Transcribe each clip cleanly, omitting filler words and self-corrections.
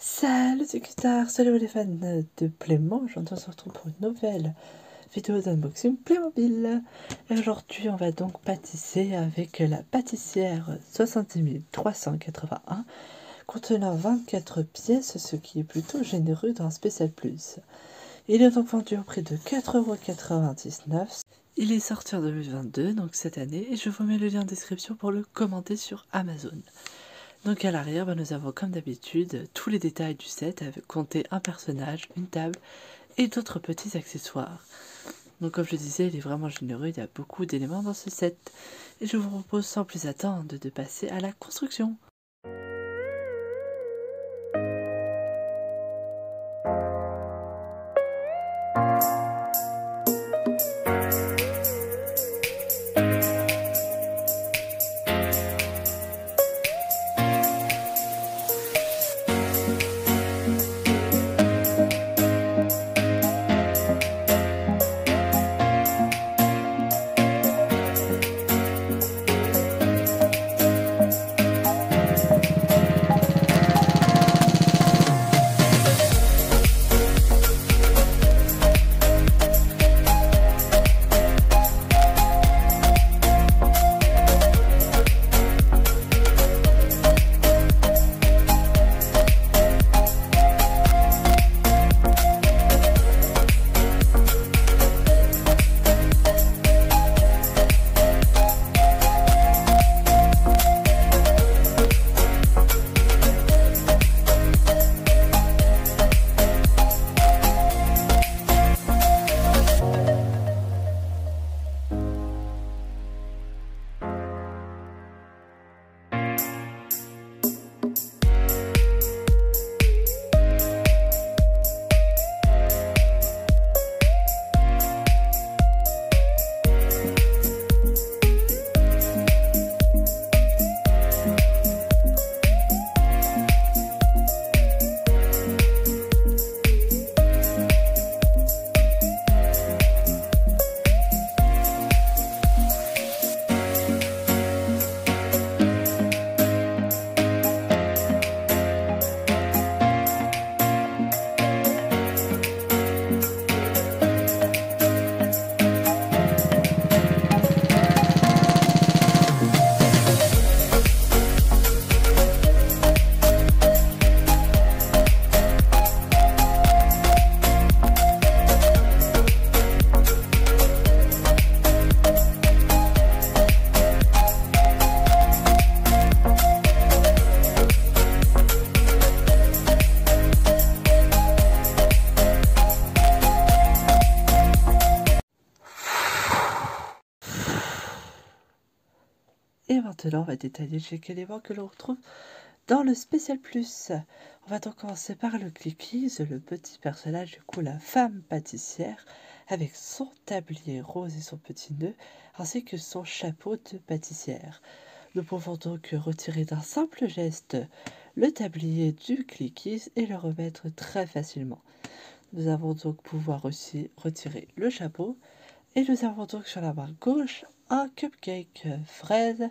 Salut c'est Guitare, salut les fans de Playmo, on se retrouve pour une nouvelle vidéo d'unboxing Playmobil. Et aujourd'hui on va donc pâtisser avec la pâtissière 70 381 contenant 24 pièces, ce qui est plutôt généreux dans un spécial plus. Il est donc vendu au prix de 4,99 €. Il est sorti en 2022, donc cette année, et je vous mets le lien en description pour le commander sur Amazon. Donc à l'arrière, nous avons comme d'habitude tous les détails du set avec compter un personnage, une table et d'autres petits accessoires. Donc comme je disais, il est vraiment généreux, il y a beaucoup d'éléments dans ce set. Et je vous propose sans plus attendre de passer à la construction. Et maintenant, on va détailler chaque élément que l'on retrouve dans le spécial plus. On va donc commencer par le Clickies, le petit personnage, du coup la femme pâtissière, avec son tablier rose et son petit nœud, ainsi que son chapeau de pâtissière. Nous pouvons donc retirer d'un simple geste le tablier du Clickies et le remettre très facilement. Nous allons donc pouvoir aussi retirer le chapeau. Et nous avons donc sur la main gauche un cupcake fraise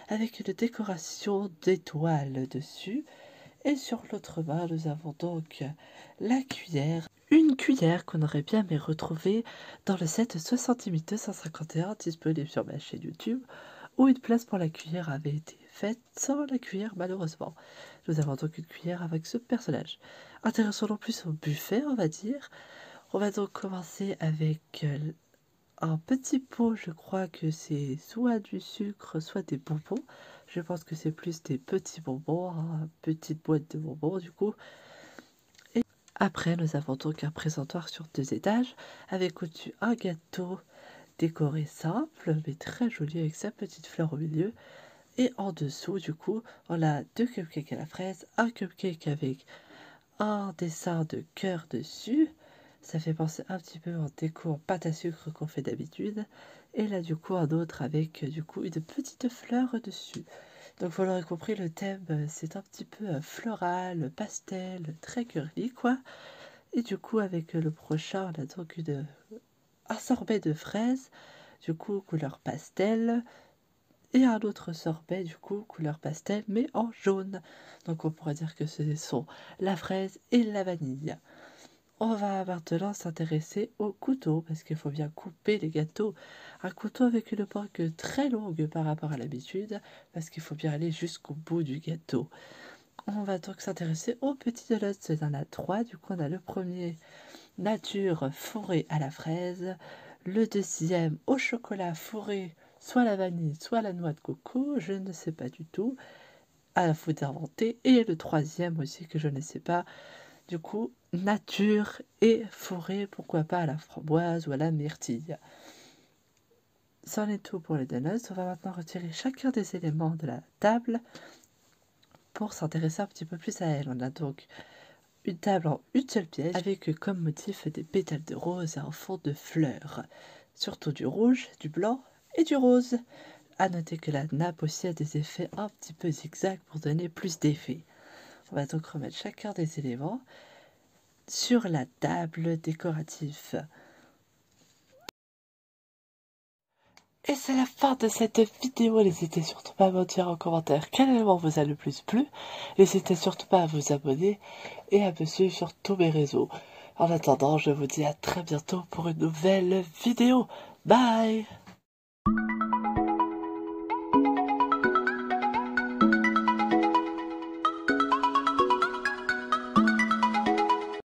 avec une décoration d'étoiles dessus. Et sur l'autre main, nous avons donc la cuillère. Une cuillère qu'on aurait bien aimé retrouver dans le set 60 251 disponible sur ma chaîne YouTube, où une place pour la cuillère avait été faite sans la cuillère malheureusement. Nous avons donc une cuillère avec ce personnage. Intéressons non plus au buffet, on va dire. On va donc commencer avec un petit pot, je crois que c'est soit du sucre, soit des bonbons. Je pense que c'est plus des petits bonbons, hein, petite boîte de bonbons du coup. Et après, nous avons donc un présentoir sur 2 étages, avec au-dessus un gâteau décoré simple, mais très joli avec sa petite fleur au milieu. Et en dessous, du coup, on a 2 cupcakes à la fraise, un cupcake avec un dessin de cœur dessus. Ça fait penser un petit peu en déco en pâte à sucre qu'on fait d'habitude. Et là, du coup, un autre avec du coup une petite fleur dessus. Donc, vous l'aurez compris, le thème, c'est un petit peu floral, pastel, très girly, quoi. Et du coup, avec le prochain, on a donc un sorbet de fraises, du coup, couleur pastel. et un autre sorbet du coup couleur pastel mais en jaune. Donc on pourrait dire que ce sont la fraise et la vanille. On va maintenant s'intéresser au couteau parce qu'il faut bien couper les gâteaux. Un couteau avec une pointe très longue par rapport à l'habitude parce qu'il faut bien aller jusqu'au bout du gâteau. On va donc s'intéresser aux petits donuts. Il y en a 3. Du coup, on a le premier nature fourré à la fraise, le deuxième au chocolat fourré, soit la vanille, soit la noix de coco, je ne sais pas du tout. À vous d'inventer. Et le troisième aussi que je ne sais pas. Du coup, nature et fourré, pourquoi pas à la framboise ou à la myrtille. C'en est tout pour les donuts. On va maintenant retirer chacun des éléments de la table pour s'intéresser un petit peu plus à elle. On a donc une table en une seule pièce avec comme motif des pétales de rose et un fond de fleurs. Surtout du rouge, du blanc et du rose. A noter que la nappe aussi a des effets un petit peu zigzag pour donner plus d'effet. On va donc remettre chacun des éléments sur la table décorative. Et c'est la fin de cette vidéo. N'hésitez surtout pas à me dire en commentaire quel élément vous a le plus plu. N'hésitez surtout pas à vous abonner et à me suivre sur tous mes réseaux. En attendant, je vous dis à très bientôt pour une nouvelle vidéo. Bye!